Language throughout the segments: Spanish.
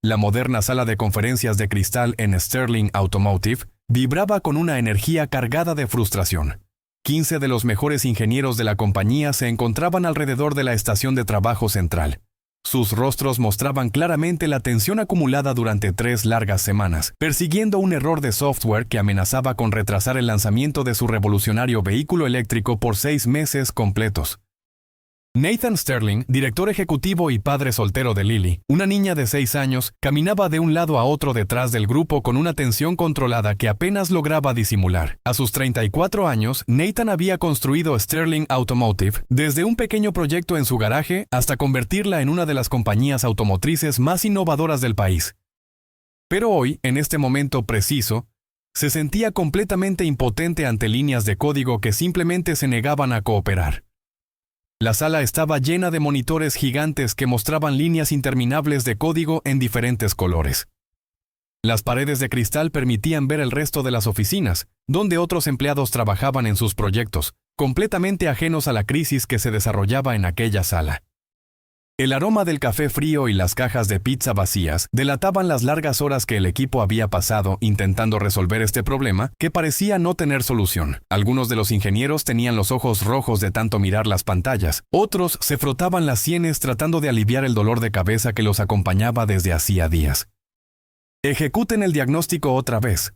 La moderna sala de conferencias de cristal en Sterling Automotive vibraba con una energía cargada de frustración. 15 de los mejores ingenieros de la compañía se encontraban alrededor de la estación de trabajo central. Sus rostros mostraban claramente la tensión acumulada durante 3 largas semanas, persiguiendo un error de software que amenazaba con retrasar el lanzamiento de su revolucionario vehículo eléctrico por 6 meses completos. Nathan Sterling, director ejecutivo y padre soltero de Lily, una niña de 6 años, caminaba de un lado a otro detrás del grupo con una tensión controlada que apenas lograba disimular. A sus 34 años, Nathan había construido Sterling Automotive desde un pequeño proyecto en su garaje hasta convertirla en una de las compañías automotrices más innovadoras del país. Pero hoy, en este momento preciso, se sentía completamente impotente ante líneas de código que simplemente se negaban a cooperar. La sala estaba llena de monitores gigantes que mostraban líneas interminables de código en diferentes colores. Las paredes de cristal permitían ver el resto de las oficinas, donde otros empleados trabajaban en sus proyectos, completamente ajenos a la crisis que se desarrollaba en aquella sala. El aroma del café frío y las cajas de pizza vacías delataban las largas horas que el equipo había pasado intentando resolver este problema que parecía no tener solución. Algunos de los ingenieros tenían los ojos rojos de tanto mirar las pantallas. Otros se frotaban las sienes tratando de aliviar el dolor de cabeza que los acompañaba desde hacía días. «Ejecuten el diagnóstico otra vez»,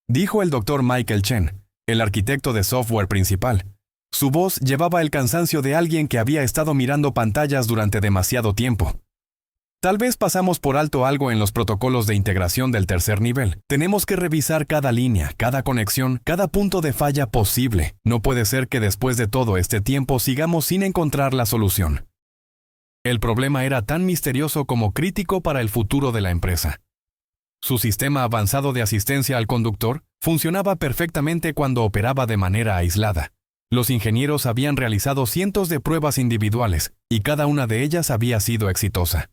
dijo el Dr. Michael Chen, el arquitecto de software principal. Su voz llevaba el cansancio de alguien que había estado mirando pantallas durante demasiado tiempo. Tal vez pasamos por alto algo en los protocolos de integración del tercer nivel. Tenemos que revisar cada línea, cada conexión, cada punto de falla posible. No puede ser que después de todo este tiempo sigamos sin encontrar la solución. El problema era tan misterioso como crítico para el futuro de la empresa. Su sistema avanzado de asistencia al conductor funcionaba perfectamente cuando operaba de manera aislada. Los ingenieros habían realizado cientos de pruebas individuales, y cada una de ellas había sido exitosa.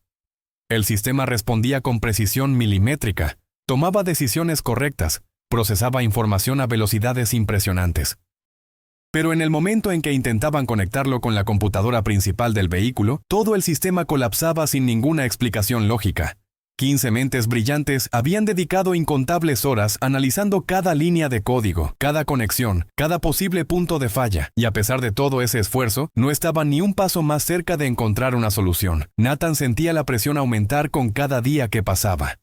El sistema respondía con precisión milimétrica, tomaba decisiones correctas, procesaba información a velocidades impresionantes. Pero en el momento en que intentaban conectarlo con la computadora principal del vehículo, todo el sistema colapsaba sin ninguna explicación lógica. 15 mentes brillantes habían dedicado incontables horas analizando cada línea de código, cada conexión, cada posible punto de falla, y a pesar de todo ese esfuerzo, no estaban ni un paso más cerca de encontrar una solución. Nathan sentía la presión aumentar con cada día que pasaba.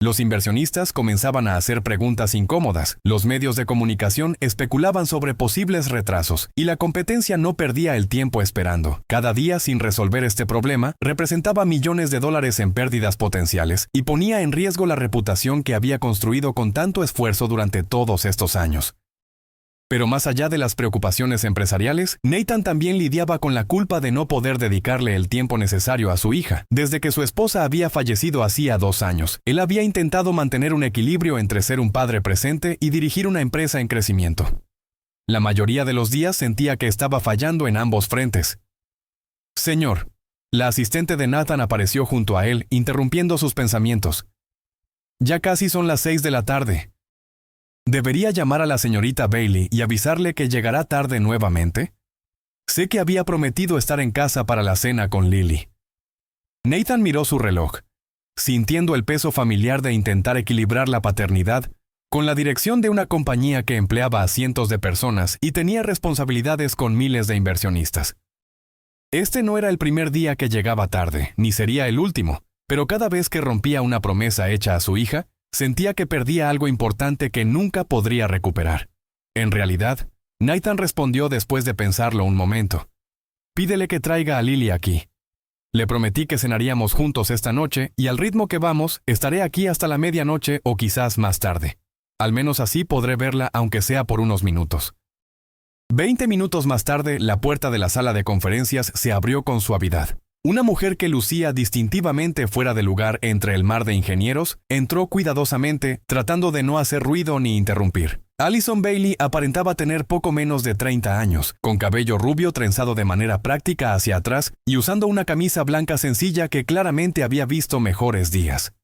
Los inversionistas comenzaban a hacer preguntas incómodas, los medios de comunicación especulaban sobre posibles retrasos, y la competencia no perdía el tiempo esperando. Cada día sin resolver este problema representaba millones de dólares en pérdidas potenciales y ponía en riesgo la reputación que había construido con tanto esfuerzo durante todos estos años. Pero más allá de las preocupaciones empresariales, Nathan también lidiaba con la culpa de no poder dedicarle el tiempo necesario a su hija. Desde que su esposa había fallecido hacía 2 años, él había intentado mantener un equilibrio entre ser un padre presente y dirigir una empresa en crecimiento. La mayoría de los días sentía que estaba fallando en ambos frentes. «Señor», la asistente de Nathan apareció junto a él, interrumpiendo sus pensamientos. «Ya casi son las 6 de la tarde. ¿Debería llamar a la señorita Bailey y avisarle que llegará tarde nuevamente? Sé que había prometido estar en casa para la cena con Lily». Nathan miró su reloj, sintiendo el peso familiar de intentar equilibrar la paternidad con la dirección de una compañía que empleaba a cientos de personas y tenía responsabilidades con miles de inversionistas. Este no era el primer día que llegaba tarde, ni sería el último, pero cada vez que rompía una promesa hecha a su hija, sentía que perdía algo importante que nunca podría recuperar. En realidad, Nathan respondió después de pensarlo un momento. «Pídele que traiga a Lily aquí. Le prometí que cenaríamos juntos esta noche y al ritmo que vamos, estaré aquí hasta la medianoche o quizás más tarde. Al menos así podré verla aunque sea por unos minutos». 20 minutos más tarde, la puerta de la sala de conferencias se abrió con suavidad. Una mujer que lucía distintivamente fuera de lugar entre el mar de ingenieros entró cuidadosamente, tratando de no hacer ruido ni interrumpir. Allison Bailey aparentaba tener poco menos de 30 años, con cabello rubio trenzado de manera práctica hacia atrás y usando una camisa blanca sencilla que claramente había visto mejores días.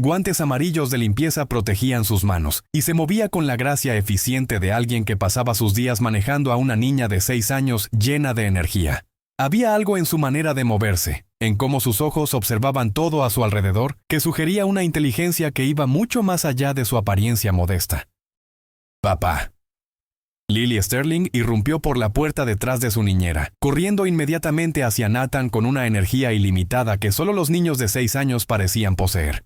Guantes amarillos de limpieza protegían sus manos, y se movía con la gracia eficiente de alguien que pasaba sus días manejando a una niña de 6 años llena de energía. Había algo en su manera de moverse, en cómo sus ojos observaban todo a su alrededor, que sugería una inteligencia que iba mucho más allá de su apariencia modesta. «Papá». Lily Sterling irrumpió por la puerta detrás de su niñera, corriendo inmediatamente hacia Nathan con una energía ilimitada que solo los niños de 6 años parecían poseer.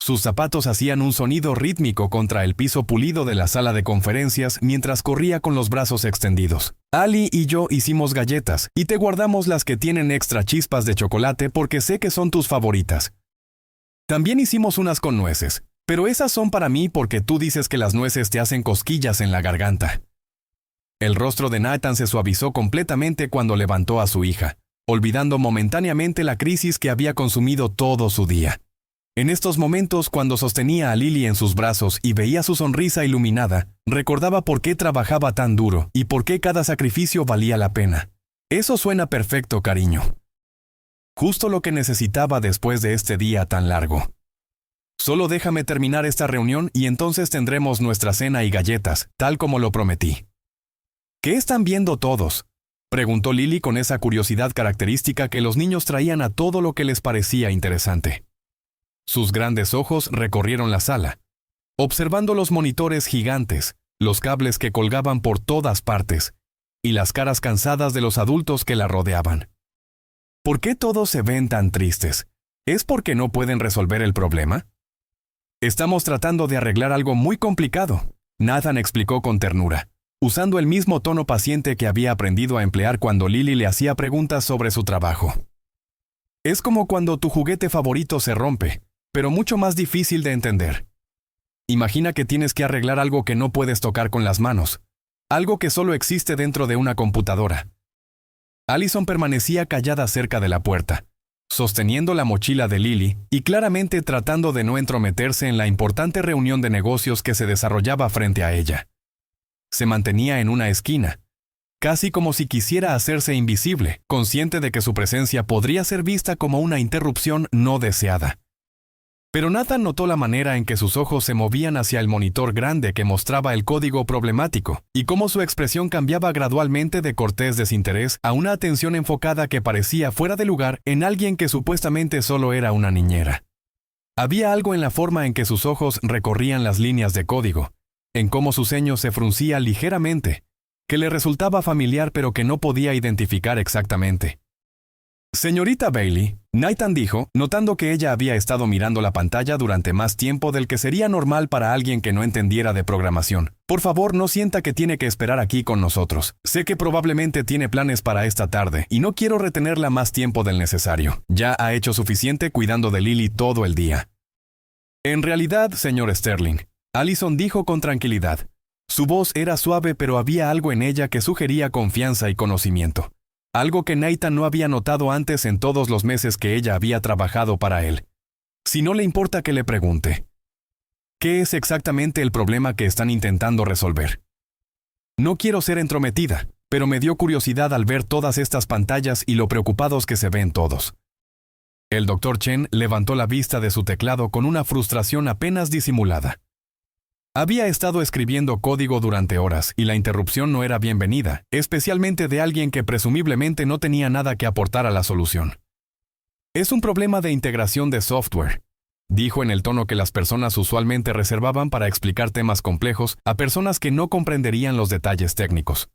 Sus zapatos hacían un sonido rítmico contra el piso pulido de la sala de conferencias mientras corría con los brazos extendidos. «Ali y yo hicimos galletas, y te guardamos las que tienen extra chispas de chocolate porque sé que son tus favoritas. También hicimos unas con nueces, pero esas son para mí porque tú dices que las nueces te hacen cosquillas en la garganta». El rostro de Nathan se suavizó completamente cuando levantó a su hija, olvidando momentáneamente la crisis que había consumido todo su día. En estos momentos, cuando sostenía a Lily en sus brazos y veía su sonrisa iluminada, recordaba por qué trabajaba tan duro y por qué cada sacrificio valía la pena. «Eso suena perfecto, cariño. Justo lo que necesitaba después de este día tan largo. Solo déjame terminar esta reunión y entonces tendremos nuestra cena y galletas, tal como lo prometí». «¿Qué están viendo todos?», preguntó Lily con esa curiosidad característica que los niños traían a todo lo que les parecía interesante. Sus grandes ojos recorrieron la sala, observando los monitores gigantes, los cables que colgaban por todas partes, y las caras cansadas de los adultos que la rodeaban. «¿Por qué todos se ven tan tristes? ¿Es porque no pueden resolver el problema?». «Estamos tratando de arreglar algo muy complicado», Nathan explicó con ternura, usando el mismo tono paciente que había aprendido a emplear cuando Lily le hacía preguntas sobre su trabajo. «Es como cuando tu juguete favorito se rompe, pero mucho más difícil de entender. Imagina que tienes que arreglar algo que no puedes tocar con las manos, algo que solo existe dentro de una computadora». Allison permanecía callada cerca de la puerta, sosteniendo la mochila de Lily y claramente tratando de no entrometerse en la importante reunión de negocios que se desarrollaba frente a ella. Se mantenía en una esquina, casi como si quisiera hacerse invisible, consciente de que su presencia podría ser vista como una interrupción no deseada. Pero Nathan notó la manera en que sus ojos se movían hacia el monitor grande que mostraba el código problemático, y cómo su expresión cambiaba gradualmente de cortés desinterés a una atención enfocada que parecía fuera de lugar en alguien que supuestamente solo era una niñera. Había algo en la forma en que sus ojos recorrían las líneas de código, en cómo su ceño se fruncía ligeramente, que le resultaba familiar pero que no podía identificar exactamente. «Señorita Bailey», Nathan dijo, notando que ella había estado mirando la pantalla durante más tiempo del que sería normal para alguien que no entendiera de programación. «Por favor, no sienta que tiene que esperar aquí con nosotros. Sé que probablemente tiene planes para esta tarde y no quiero retenerla más tiempo del necesario. Ya ha hecho suficiente cuidando de Lily todo el día». «En realidad, señor Sterling», Allison dijo con tranquilidad. Su voz era suave, pero había algo en ella que sugería confianza y conocimiento. Algo que Nathan no había notado antes en todos los meses que ella había trabajado para él. «Si no le importa que le pregunte, ¿qué es exactamente el problema que están intentando resolver? No quiero ser entrometida, pero me dio curiosidad al ver todas estas pantallas y lo preocupados que se ven todos». El Dr. Chen levantó la vista de su teclado con una frustración apenas disimulada. Había estado escribiendo código durante horas y la interrupción no era bienvenida, especialmente de alguien que presumiblemente no tenía nada que aportar a la solución. «Es un problema de integración de software», dijo en el tono que las personas usualmente reservaban para explicar temas complejos a personas que no comprenderían los detalles técnicos.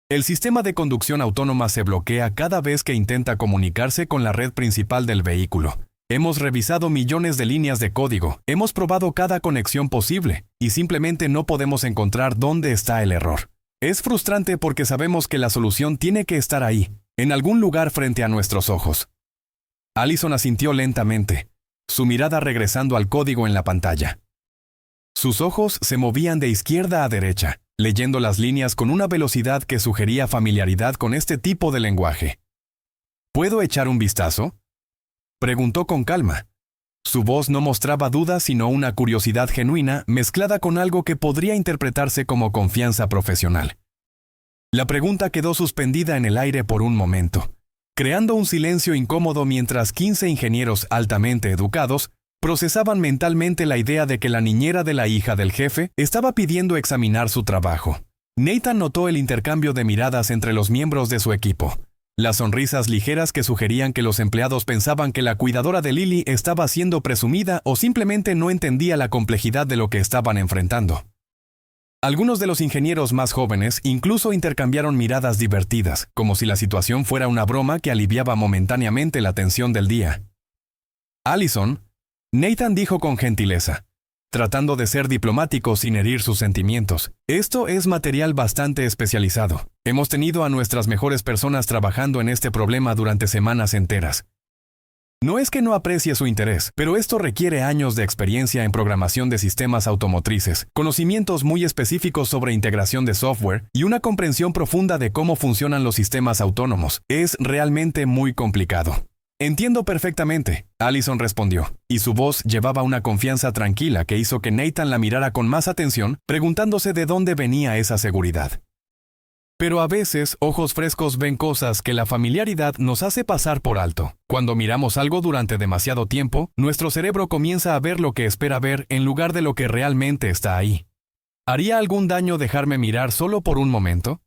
«El sistema de conducción autónoma se bloquea cada vez que intenta comunicarse con la red principal del vehículo. Hemos revisado millones de líneas de código, hemos probado cada conexión posible, y simplemente no podemos encontrar dónde está el error. Es frustrante porque sabemos que la solución tiene que estar ahí, en algún lugar frente a nuestros ojos». Allison asintió lentamente, su mirada regresando al código en la pantalla. Sus ojos se movían de izquierda a derecha, leyendo las líneas con una velocidad que sugería familiaridad con este tipo de lenguaje. «¿Puedo echar un vistazo?», preguntó con calma. Su voz no mostraba duda sino una curiosidad genuina mezclada con algo que podría interpretarse como confianza profesional. La pregunta quedó suspendida en el aire por un momento, creando un silencio incómodo mientras 15 ingenieros altamente educados procesaban mentalmente la idea de que la niñera de la hija del jefe estaba pidiendo examinar su trabajo. Nathan notó el intercambio de miradas entre los miembros de su equipo. Las sonrisas ligeras que sugerían que los empleados pensaban que la cuidadora de Lily estaba siendo presumida o simplemente no entendía la complejidad de lo que estaban enfrentando. Algunos de los ingenieros más jóvenes incluso intercambiaron miradas divertidas, como si la situación fuera una broma que aliviaba momentáneamente la tensión del día. Allison, Nathan dijo con gentileza, tratando de ser diplomático sin herir sus sentimientos. Esto es material bastante especializado. Hemos tenido a nuestras mejores personas trabajando en este problema durante semanas enteras. No es que no aprecie su interés, pero esto requiere años de experiencia en programación de sistemas automotrices, conocimientos muy específicos sobre integración de software y una comprensión profunda de cómo funcionan los sistemas autónomos. Es realmente muy complicado. Entiendo perfectamente, Allison respondió, y su voz llevaba una confianza tranquila que hizo que Nathan la mirara con más atención, preguntándose de dónde venía esa seguridad. Pero a veces, ojos frescos ven cosas que la familiaridad nos hace pasar por alto. Cuando miramos algo durante demasiado tiempo, nuestro cerebro comienza a ver lo que espera ver en lugar de lo que realmente está ahí. ¿Haría algún daño dejarme mirar solo por un momento?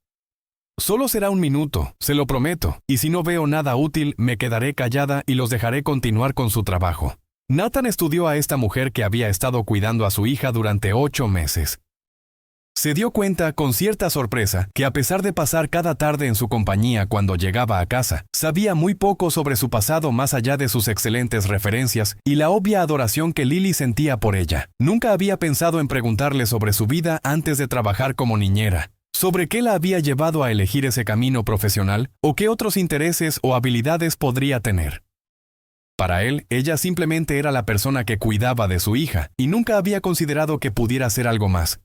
Solo será un minuto, se lo prometo, y si no veo nada útil, me quedaré callada y los dejaré continuar con su trabajo. Nathan estudió a esta mujer que había estado cuidando a su hija durante 8 meses. Se dio cuenta con cierta sorpresa que a pesar de pasar cada tarde en su compañía cuando llegaba a casa, sabía muy poco sobre su pasado más allá de sus excelentes referencias y la obvia adoración que Lily sentía por ella. Nunca había pensado en preguntarle sobre su vida antes de trabajar como niñera, sobre qué la había llevado a elegir ese camino profesional o qué otros intereses o habilidades podría tener. Para él, ella simplemente era la persona que cuidaba de su hija y nunca había considerado que pudiera ser algo más.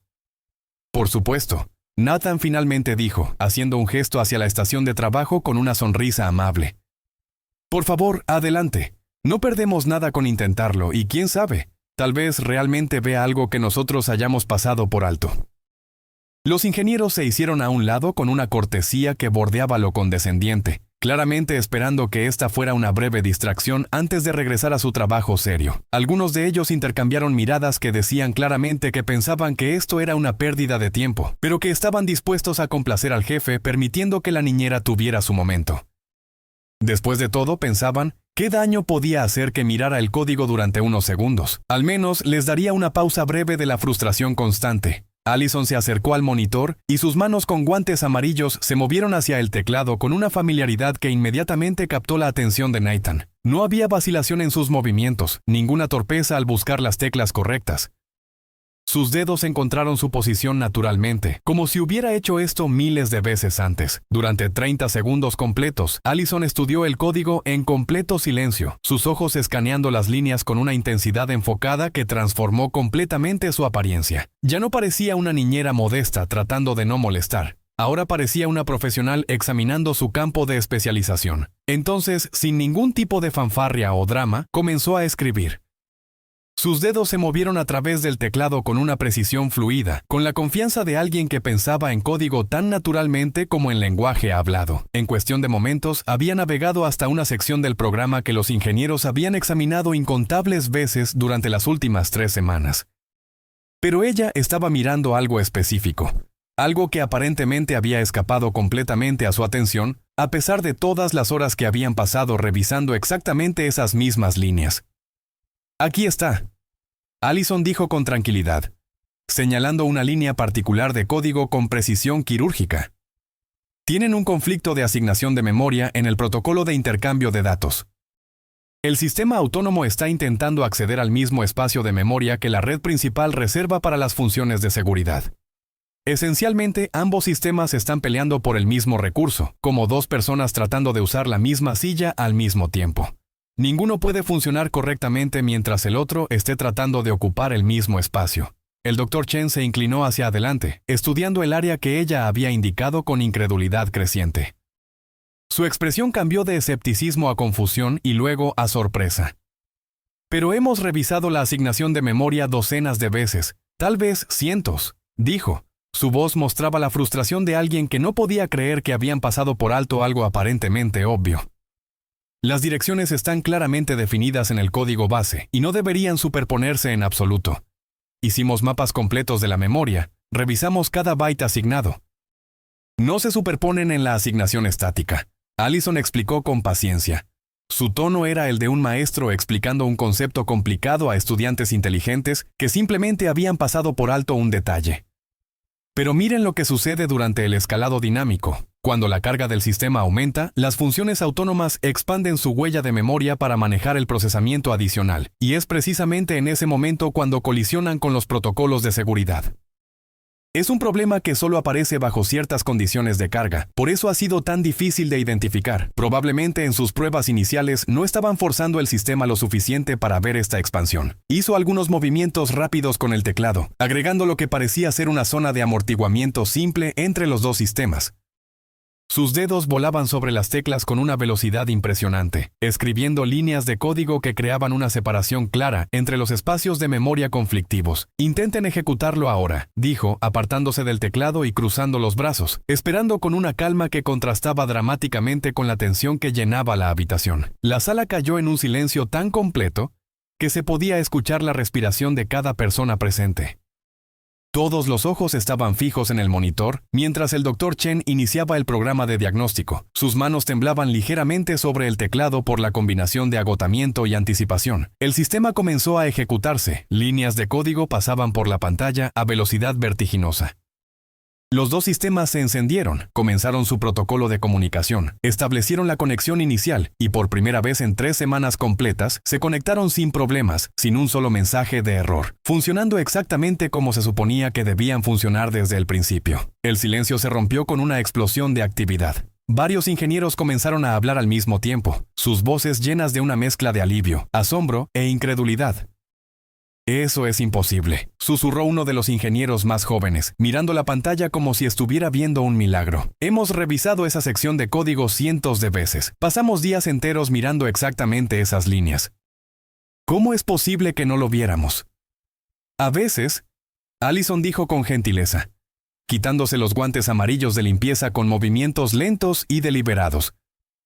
Por supuesto, Nathan finalmente dijo, haciendo un gesto hacia la estación de trabajo con una sonrisa amable. Por favor, adelante. No perdemos nada con intentarlo y quién sabe, tal vez realmente vea algo que nosotros hayamos pasado por alto. Los ingenieros se hicieron a un lado con una cortesía que bordeaba lo condescendiente, claramente esperando que esta fuera una breve distracción antes de regresar a su trabajo serio. Algunos de ellos intercambiaron miradas que decían claramente que pensaban que esto era una pérdida de tiempo, pero que estaban dispuestos a complacer al jefe permitiendo que la niñera tuviera su momento. Después de todo, pensaban, ¿qué daño podía hacer que mirara el código durante unos segundos? Al menos les daría una pausa breve de la frustración constante. Allison se acercó al monitor y sus manos con guantes amarillos se movieron hacia el teclado con una familiaridad que inmediatamente captó la atención de Nathan. No había vacilación en sus movimientos, ninguna torpeza al buscar las teclas correctas. Sus dedos encontraron su posición naturalmente, como si hubiera hecho esto miles de veces antes. Durante 30 segundos completos, Allison estudió el código en completo silencio, sus ojos escaneando las líneas con una intensidad enfocada que transformó completamente su apariencia. Ya no parecía una niñera modesta tratando de no molestar. Ahora parecía una profesional examinando su campo de especialización. Entonces, sin ningún tipo de fanfarria o drama, comenzó a escribir. Sus dedos se movieron a través del teclado con una precisión fluida, con la confianza de alguien que pensaba en código tan naturalmente como en lenguaje hablado. En cuestión de momentos, había navegado hasta una sección del programa que los ingenieros habían examinado incontables veces durante las últimas 3 semanas. Pero ella estaba mirando algo específico, algo que aparentemente había escapado completamente a su atención, a pesar de todas las horas que habían pasado revisando exactamente esas mismas líneas. Aquí está, Allison dijo con tranquilidad, señalando una línea particular de código con precisión quirúrgica. Tienen un conflicto de asignación de memoria en el protocolo de intercambio de datos. El sistema autónomo está intentando acceder al mismo espacio de memoria que la red principal reserva para las funciones de seguridad. Esencialmente, ambos sistemas están peleando por el mismo recurso, como 2 personas tratando de usar la misma silla al mismo tiempo. Ninguno puede funcionar correctamente mientras el otro esté tratando de ocupar el mismo espacio. El Dr. Chen se inclinó hacia adelante, estudiando el área que ella había indicado con incredulidad creciente. Su expresión cambió de escepticismo a confusión y luego a sorpresa. Pero hemos revisado la asignación de memoria docenas de veces, tal vez cientos, dijo. Su voz mostraba la frustración de alguien que no podía creer que habían pasado por alto algo aparentemente obvio. Las direcciones están claramente definidas en el código base y no deberían superponerse en absoluto. Hicimos mapas completos de la memoria, revisamos cada byte asignado. No se superponen en la asignación estática. Allison explicó con paciencia. Su tono era el de un maestro explicando un concepto complicado a estudiantes inteligentes que simplemente habían pasado por alto un detalle. Pero miren lo que sucede durante el escalado dinámico. Cuando la carga del sistema aumenta, las funciones autónomas expanden su huella de memoria para manejar el procesamiento adicional, y es precisamente en ese momento cuando colisionan con los protocolos de seguridad. Es un problema que solo aparece bajo ciertas condiciones de carga, por eso ha sido tan difícil de identificar. Probablemente en sus pruebas iniciales no estaban forzando el sistema lo suficiente para ver esta expansión. Hizo algunos movimientos rápidos con el teclado, agregando lo que parecía ser una zona de amortiguamiento simple entre los dos sistemas. Sus dedos volaban sobre las teclas con una velocidad impresionante, escribiendo líneas de código que creaban una separación clara entre los espacios de memoria conflictivos. Intenten ejecutarlo ahora, dijo, apartándose del teclado y cruzando los brazos, esperando con una calma que contrastaba dramáticamente con la tensión que llenaba la habitación. La sala cayó en un silencio tan completo que se podía escuchar la respiración de cada persona presente. Todos los ojos estaban fijos en el monitor, mientras el Dr. Chen iniciaba el programa de diagnóstico. Sus manos temblaban ligeramente sobre el teclado por la combinación de agotamiento y anticipación. El sistema comenzó a ejecutarse. Líneas de código pasaban por la pantalla a velocidad vertiginosa. Los dos sistemas se encendieron, comenzaron su protocolo de comunicación, establecieron la conexión inicial y por primera vez en 3 semanas completas se conectaron sin problemas, sin un solo mensaje de error, funcionando exactamente como se suponía que debían funcionar desde el principio. El silencio se rompió con una explosión de actividad. Varios ingenieros comenzaron a hablar al mismo tiempo, sus voces llenas de una mezcla de alivio, asombro e incredulidad. «Eso es imposible», susurró uno de los ingenieros más jóvenes, mirando la pantalla como si estuviera viendo un milagro. «Hemos revisado esa sección de código cientos de veces. Pasamos días enteros mirando exactamente esas líneas. ¿Cómo es posible que no lo viéramos?» «A veces», Allison dijo con gentileza, quitándose los guantes amarillos de limpieza con movimientos lentos y deliberados,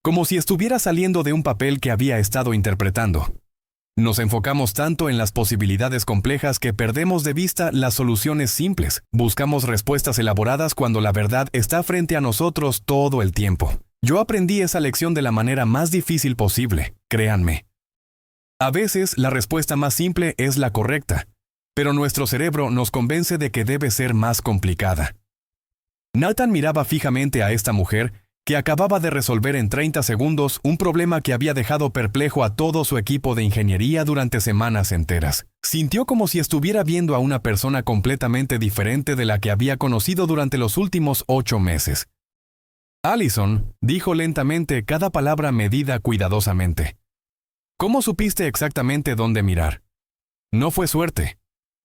como si estuviera saliendo de un papel que había estado interpretando. Nos enfocamos tanto en las posibilidades complejas que perdemos de vista las soluciones simples. Buscamos respuestas elaboradas cuando la verdad está frente a nosotros todo el tiempo. Yo aprendí esa lección de la manera más difícil posible, créanme. A veces la respuesta más simple es la correcta, pero nuestro cerebro nos convence de que debe ser más complicada. Nathan miraba fijamente a esta mujer que acababa de resolver en 30 segundos un problema que había dejado perplejo a todo su equipo de ingeniería durante semanas enteras. Sintió como si estuviera viendo a una persona completamente diferente de la que había conocido durante los últimos 8 meses. Allison, dijo lentamente, cada palabra medida cuidadosamente. ¿Cómo supiste exactamente dónde mirar? No fue suerte.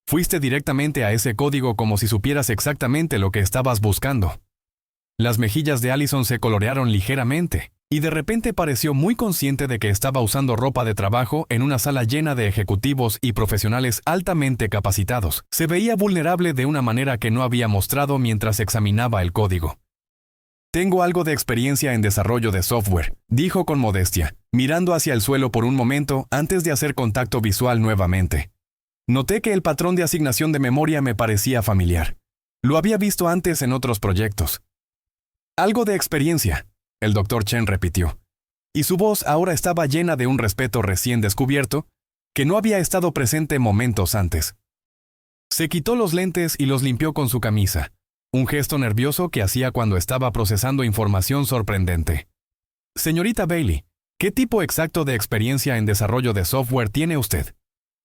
Fuiste directamente a ese código como si supieras exactamente lo que estabas buscando. Las mejillas de Allison se colorearon ligeramente, y de repente pareció muy consciente de que estaba usando ropa de trabajo en una sala llena de ejecutivos y profesionales altamente capacitados. Se veía vulnerable de una manera que no había mostrado mientras examinaba el código. «Tengo algo de experiencia en desarrollo de software», dijo con modestia, mirando hacia el suelo por un momento antes de hacer contacto visual nuevamente. Noté que el patrón de asignación de memoria me parecía familiar. Lo había visto antes en otros proyectos. «Algo de experiencia», el Dr. Chen repitió, y su voz ahora estaba llena de un respeto recién descubierto que no había estado presente momentos antes. Se quitó los lentes y los limpió con su camisa, un gesto nervioso que hacía cuando estaba procesando información sorprendente. «Señorita Bailey, ¿qué tipo exacto de experiencia en desarrollo de software tiene usted?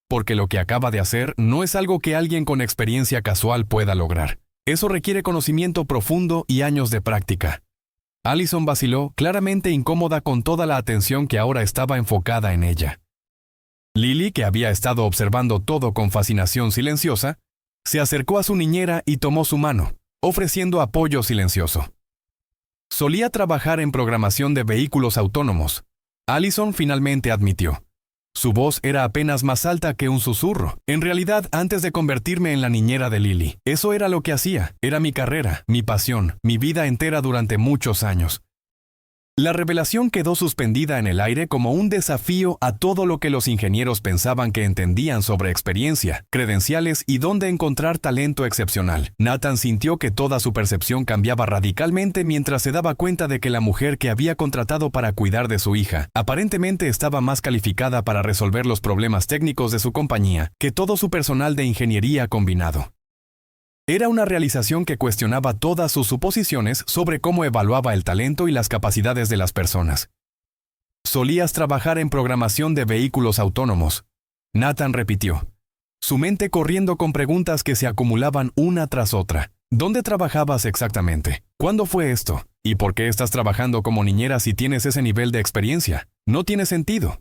Porque lo que acaba de hacer no es algo que alguien con experiencia casual pueda lograr. Eso requiere conocimiento profundo y años de práctica». Allison vaciló, claramente incómoda con toda la atención que ahora estaba enfocada en ella. Lily, que había estado observando todo con fascinación silenciosa, se acercó a su niñera y tomó su mano, ofreciendo apoyo silencioso. Solía trabajar en programación de vehículos autónomos. Allison finalmente admitió. Su voz era apenas más alta que un susurro. En realidad, antes de convertirme en la niñera de Lily, eso era lo que hacía. Era mi carrera, mi pasión, mi vida entera durante muchos años. La revelación quedó suspendida en el aire como un desafío a todo lo que los ingenieros pensaban que entendían sobre experiencia, credenciales y dónde encontrar talento excepcional. Nathan sintió que toda su percepción cambiaba radicalmente mientras se daba cuenta de que la mujer que había contratado para cuidar de su hija aparentemente estaba más calificada para resolver los problemas técnicos de su compañía que todo su personal de ingeniería combinado. Era una realización que cuestionaba todas sus suposiciones sobre cómo evaluaba el talento y las capacidades de las personas. «Solías trabajar en programación de vehículos autónomos», Nathan repitió, su mente corriendo con preguntas que se acumulaban una tras otra. «¿Dónde trabajabas exactamente? ¿Cuándo fue esto? ¿Y por qué estás trabajando como niñera si tienes ese nivel de experiencia? No tiene sentido».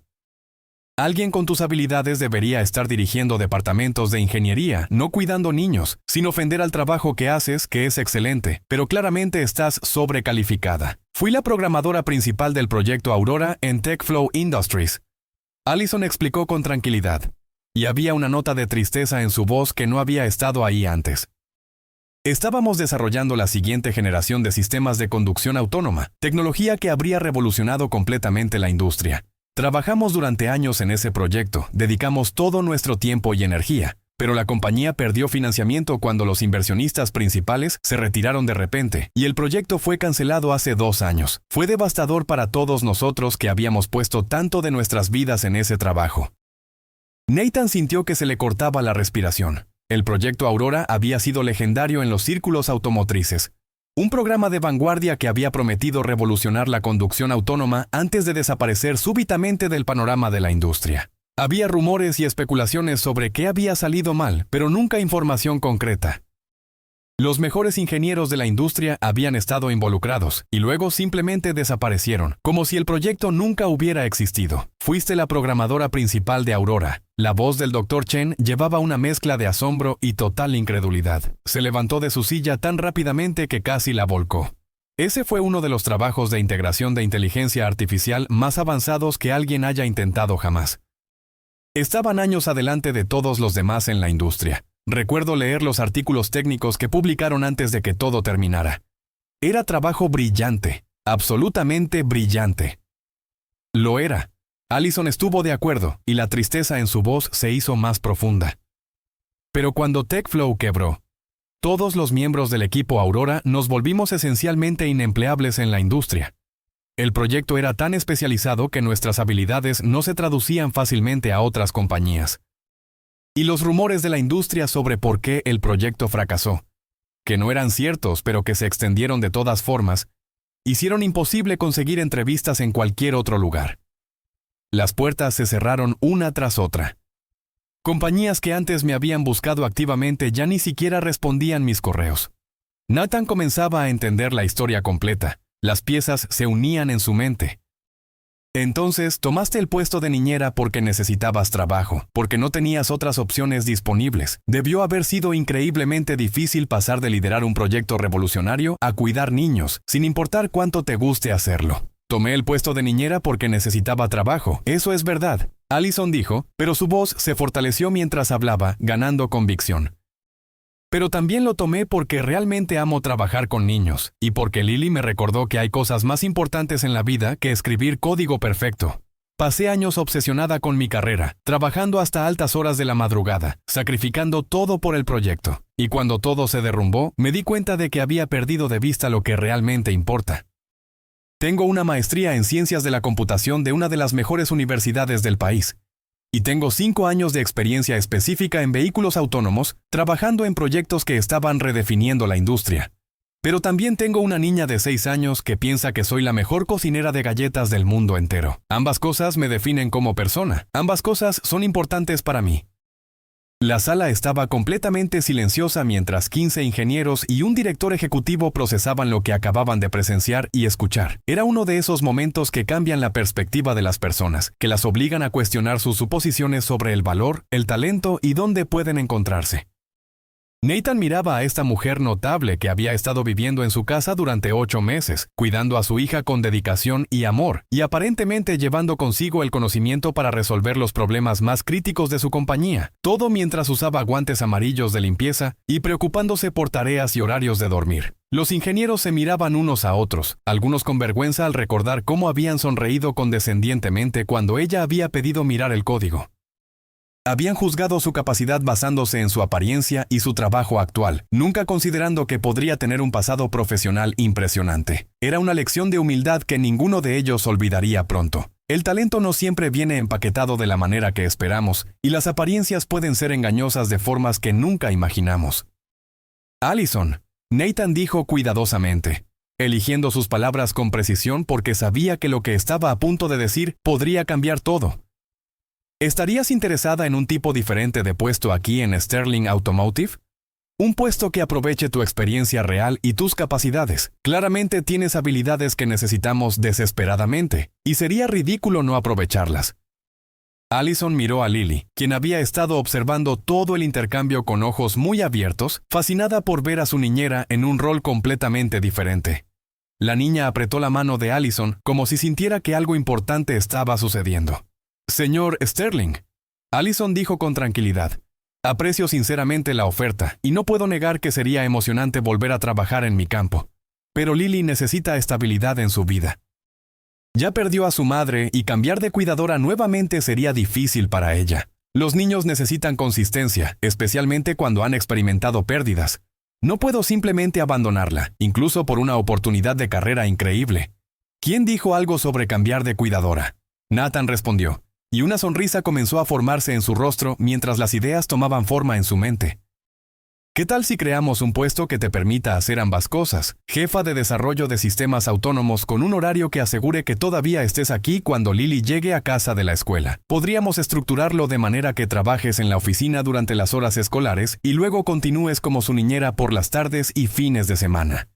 Alguien con tus habilidades debería estar dirigiendo departamentos de ingeniería, no cuidando niños, sin ofender al trabajo que haces, que es excelente, pero claramente estás sobrecalificada. Fui la programadora principal del proyecto Aurora en TechFlow Industries. Allison explicó con tranquilidad, y había una nota de tristeza en su voz que no había estado ahí antes. Estábamos desarrollando la siguiente generación de sistemas de conducción autónoma, tecnología que habría revolucionado completamente la industria. Trabajamos durante años en ese proyecto, dedicamos todo nuestro tiempo y energía, pero la compañía perdió financiamiento cuando los inversionistas principales se retiraron de repente, y el proyecto fue cancelado hace 2 años. Fue devastador para todos nosotros que habíamos puesto tanto de nuestras vidas en ese trabajo. Nathan sintió que se le cortaba la respiración. El proyecto Aurora había sido legendario en los círculos automotrices. Un programa de vanguardia que había prometido revolucionar la conducción autónoma antes de desaparecer súbitamente del panorama de la industria. Había rumores y especulaciones sobre qué había salido mal, pero nunca información concreta. Los mejores ingenieros de la industria habían estado involucrados y luego simplemente desaparecieron, como si el proyecto nunca hubiera existido. Fuiste la programadora principal de Aurora. La voz del Dr. Chen llevaba una mezcla de asombro y total incredulidad. Se levantó de su silla tan rápidamente que casi la volcó. Ese fue uno de los trabajos de integración de inteligencia artificial más avanzados que alguien haya intentado jamás. Estaban años adelante de todos los demás en la industria. Recuerdo leer los artículos técnicos que publicaron antes de que todo terminara. Era trabajo brillante, absolutamente brillante. Lo era. Allison estuvo de acuerdo, y la tristeza en su voz se hizo más profunda. Pero cuando TechFlow quebró, todos los miembros del equipo Aurora nos volvimos esencialmente inempleables en la industria. El proyecto era tan especializado que nuestras habilidades no se traducían fácilmente a otras compañías. Y los rumores de la industria sobre por qué el proyecto fracasó, que no eran ciertos pero que se extendieron de todas formas, hicieron imposible conseguir entrevistas en cualquier otro lugar. Las puertas se cerraron una tras otra. Compañías que antes me habían buscado activamente ya ni siquiera respondían mis correos. Nathan comenzaba a entender la historia completa. Las piezas se unían en su mente. Entonces, tomaste el puesto de niñera porque necesitabas trabajo, porque no tenías otras opciones disponibles. Debió haber sido increíblemente difícil pasar de liderar un proyecto revolucionario a cuidar niños, sin importar cuánto te guste hacerlo. Tomé el puesto de niñera porque necesitaba trabajo. Eso es verdad, Allison dijo, pero su voz se fortaleció mientras hablaba, ganando convicción. Pero también lo tomé porque realmente amo trabajar con niños, y porque Lily me recordó que hay cosas más importantes en la vida que escribir código perfecto. Pasé años obsesionada con mi carrera, trabajando hasta altas horas de la madrugada, sacrificando todo por el proyecto. Y cuando todo se derrumbó, me di cuenta de que había perdido de vista lo que realmente importa. Tengo una maestría en ciencias de la computación de una de las mejores universidades del país. Y tengo 5 años de experiencia específica en vehículos autónomos, trabajando en proyectos que estaban redefiniendo la industria. Pero también tengo una niña de 6 años que piensa que soy la mejor cocinera de galletas del mundo entero. Ambas cosas me definen como persona. Ambas cosas son importantes para mí. La sala estaba completamente silenciosa mientras 15 ingenieros y un director ejecutivo procesaban lo que acababan de presenciar y escuchar. Era uno de esos momentos que cambian la perspectiva de las personas, que las obligan a cuestionar sus suposiciones sobre el valor, el talento y dónde pueden encontrarse. Nathan miraba a esta mujer notable que había estado viviendo en su casa durante 8 meses, cuidando a su hija con dedicación y amor, y aparentemente llevando consigo el conocimiento para resolver los problemas más críticos de su compañía, todo mientras usaba guantes amarillos de limpieza y preocupándose por tareas y horarios de dormir. Los ingenieros se miraban unos a otros, algunos con vergüenza al recordar cómo habían sonreído condescendientemente cuando ella había pedido mirar el código. Habían juzgado su capacidad basándose en su apariencia y su trabajo actual, nunca considerando que podría tener un pasado profesional impresionante. Era una lección de humildad que ninguno de ellos olvidaría pronto. El talento no siempre viene empaquetado de la manera que esperamos, y las apariencias pueden ser engañosas de formas que nunca imaginamos. Allison, Nathan dijo cuidadosamente, eligiendo sus palabras con precisión porque sabía que lo que estaba a punto de decir podría cambiar todo. ¿Estarías interesada en un tipo diferente de puesto aquí en Sterling Automotive? Un puesto que aproveche tu experiencia real y tus capacidades. Claramente tienes habilidades que necesitamos desesperadamente, y sería ridículo no aprovecharlas. Allison miró a Lily, quien había estado observando todo el intercambio con ojos muy abiertos, fascinada por ver a su niñera en un rol completamente diferente. La niña apretó la mano de Allison como si sintiera que algo importante estaba sucediendo. «Señor Sterling», Allison dijo con tranquilidad, «aprecio sinceramente la oferta y no puedo negar que sería emocionante volver a trabajar en mi campo. Pero Lily necesita estabilidad en su vida. Ya perdió a su madre y cambiar de cuidadora nuevamente sería difícil para ella. Los niños necesitan consistencia, especialmente cuando han experimentado pérdidas. No puedo simplemente abandonarla, incluso por una oportunidad de carrera increíble». ¿Quién dijo algo sobre cambiar de cuidadora? Nathan respondió, y una sonrisa comenzó a formarse en su rostro mientras las ideas tomaban forma en su mente. ¿Qué tal si creamos un puesto que te permita hacer ambas cosas? Jefa de desarrollo de sistemas autónomos con un horario que asegure que todavía estés aquí cuando Lily llegue a casa de la escuela. Podríamos estructurarlo de manera que trabajes en la oficina durante las horas escolares y luego continúes como su niñera por las tardes y fines de semana.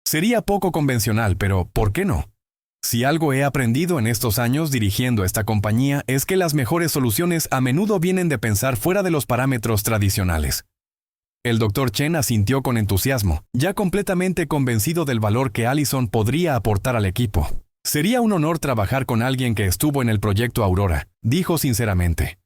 Sería poco convencional, pero ¿por qué no? Si algo he aprendido en estos años dirigiendo esta compañía es que las mejores soluciones a menudo vienen de pensar fuera de los parámetros tradicionales. El Dr. Chen asintió con entusiasmo, ya completamente convencido del valor que Allison podría aportar al equipo. Sería un honor trabajar con alguien que estuvo en el proyecto Aurora, dijo sinceramente.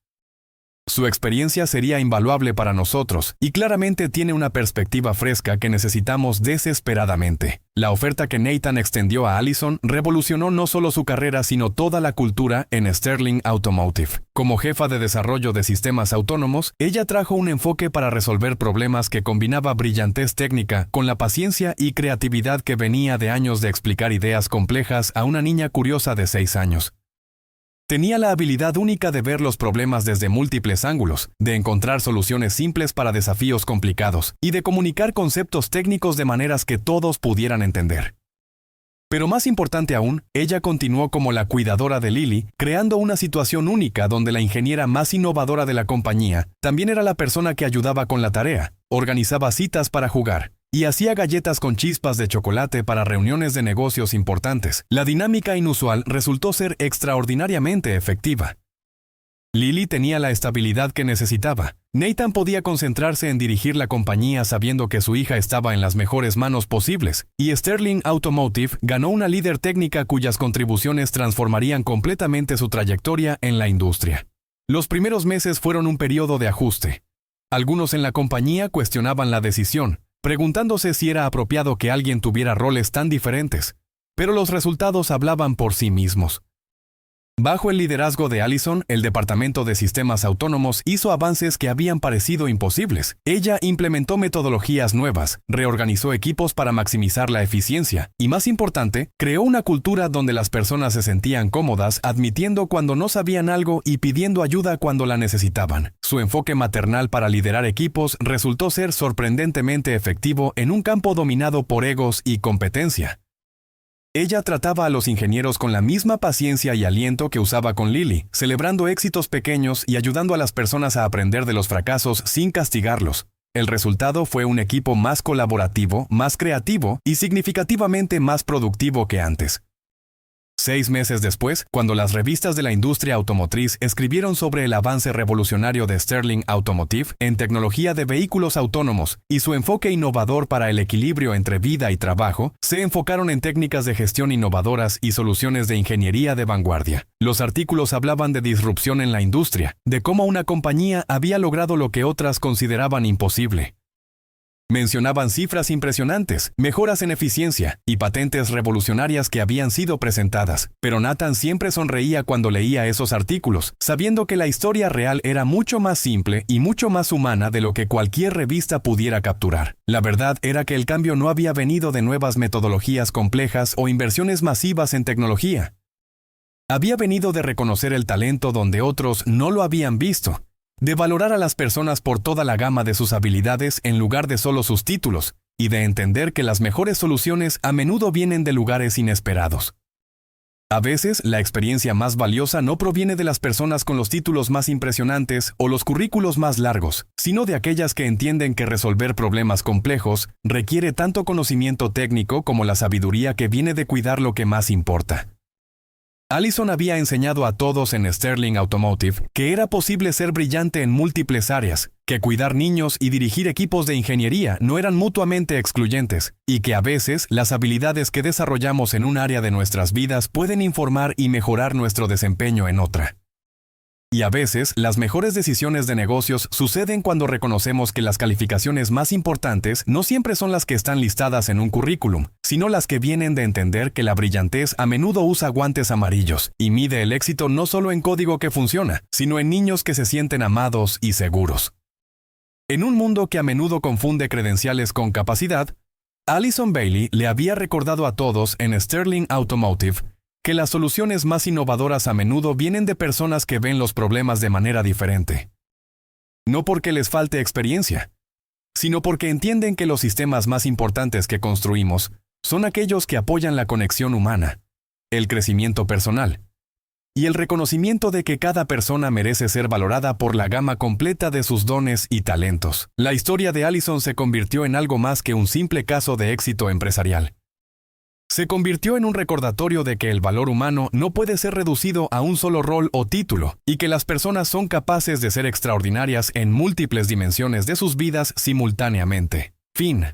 Su experiencia sería invaluable para nosotros y claramente tiene una perspectiva fresca que necesitamos desesperadamente. La oferta que Nathan extendió a Allison revolucionó no solo su carrera sino toda la cultura en Sterling Automotive. Como jefa de desarrollo de sistemas autónomos, ella trajo un enfoque para resolver problemas que combinaba brillantez técnica con la paciencia y creatividad que venía de años de explicar ideas complejas a una niña curiosa de 6 años. Tenía la habilidad única de ver los problemas desde múltiples ángulos, de encontrar soluciones simples para desafíos complicados y de comunicar conceptos técnicos de maneras que todos pudieran entender. Pero más importante aún, ella continuó como la cuidadora de Lily, creando una situación única donde la ingeniera más innovadora de la compañía también era la persona que ayudaba con la tarea, organizaba citas para jugar y hacía galletas con chispas de chocolate para reuniones de negocios importantes. La dinámica inusual resultó ser extraordinariamente efectiva. Lily tenía la estabilidad que necesitaba. Nathan podía concentrarse en dirigir la compañía sabiendo que su hija estaba en las mejores manos posibles, y Sterling Automotive ganó una líder técnica cuyas contribuciones transformarían completamente su trayectoria en la industria. Los primeros meses fueron un periodo de ajuste. Algunos en la compañía cuestionaban la decisión, preguntándose si era apropiado que alguien tuviera roles tan diferentes, pero los resultados hablaban por sí mismos. Bajo el liderazgo de Allison, el Departamento de Sistemas Autónomos hizo avances que habían parecido imposibles. Ella implementó metodologías nuevas, reorganizó equipos para maximizar la eficiencia y, más importante, creó una cultura donde las personas se sentían cómodas admitiendo cuando no sabían algo y pidiendo ayuda cuando la necesitaban. Su enfoque maternal para liderar equipos resultó ser sorprendentemente efectivo en un campo dominado por egos y competencia. Ella trataba a los ingenieros con la misma paciencia y aliento que usaba con Lily, celebrando éxitos pequeños y ayudando a las personas a aprender de los fracasos sin castigarlos. El resultado fue un equipo más colaborativo, más creativo y significativamente más productivo que antes. 6 meses después, cuando las revistas de la industria automotriz escribieron sobre el avance revolucionario de Sterling Automotive en tecnología de vehículos autónomos y su enfoque innovador para el equilibrio entre vida y trabajo, se enfocaron en técnicas de gestión innovadoras y soluciones de ingeniería de vanguardia. Los artículos hablaban de disrupción en la industria, de cómo una compañía había logrado lo que otras consideraban imposible. Mencionaban cifras impresionantes, mejoras en eficiencia y patentes revolucionarias que habían sido presentadas, pero Nathan siempre sonreía cuando leía esos artículos, sabiendo que la historia real era mucho más simple y mucho más humana de lo que cualquier revista pudiera capturar. La verdad era que el cambio no había venido de nuevas metodologías complejas o inversiones masivas en tecnología. Había venido de reconocer el talento donde otros no lo habían visto, de valorar a las personas por toda la gama de sus habilidades en lugar de solo sus títulos, y de entender que las mejores soluciones a menudo vienen de lugares inesperados. A veces, la experiencia más valiosa no proviene de las personas con los títulos más impresionantes o los currículos más largos, sino de aquellas que entienden que resolver problemas complejos requiere tanto conocimiento técnico como la sabiduría que viene de cuidar lo que más importa. Allison había enseñado a todos en Sterling Automotive que era posible ser brillante en múltiples áreas, que cuidar niños y dirigir equipos de ingeniería no eran mutuamente excluyentes, y que a veces las habilidades que desarrollamos en un área de nuestras vidas pueden informar y mejorar nuestro desempeño en otra. Y a veces, las mejores decisiones de negocios suceden cuando reconocemos que las calificaciones más importantes no siempre son las que están listadas en un currículum, sino las que vienen de entender que la brillantez a menudo usa guantes amarillos y mide el éxito no solo en código que funciona, sino en niños que se sienten amados y seguros. En un mundo que a menudo confunde credenciales con capacidad, Allison Bailey le había recordado a todos en Sterling Automotive que las soluciones más innovadoras a menudo vienen de personas que ven los problemas de manera diferente. No porque les falte experiencia, sino porque entienden que los sistemas más importantes que construimos son aquellos que apoyan la conexión humana, el crecimiento personal, y el reconocimiento de que cada persona merece ser valorada por la gama completa de sus dones y talentos. La historia de Allison se convirtió en algo más que un simple caso de éxito empresarial. Se convirtió en un recordatorio de que el valor humano no puede ser reducido a un solo rol o título, y que las personas son capaces de ser extraordinarias en múltiples dimensiones de sus vidas simultáneamente. Fin.